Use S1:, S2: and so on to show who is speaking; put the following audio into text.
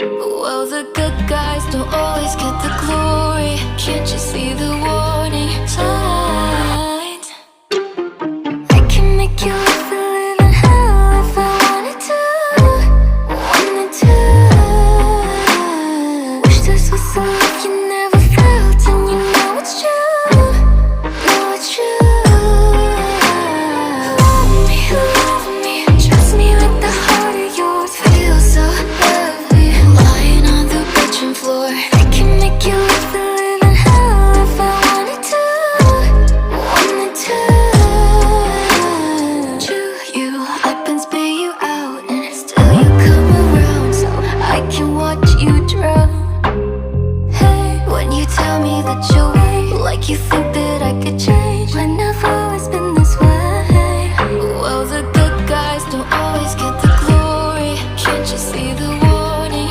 S1: Well, the good guys don't always get the glory. Can't you see the warning signs? I can make you live a living hell if I wanted to. Wanted to. Wish this was a love you never felt, and you know it's true. Know it's true. Love me, trust me with the heart of yours. Feels so lovely, lying on the bedroom floor. I can make you live a living hell if I wanted to. Wanted to. Chew you up and spit you out, and still you come around, so I can watch you drown. Hey, when you tell me that you're weak, like you think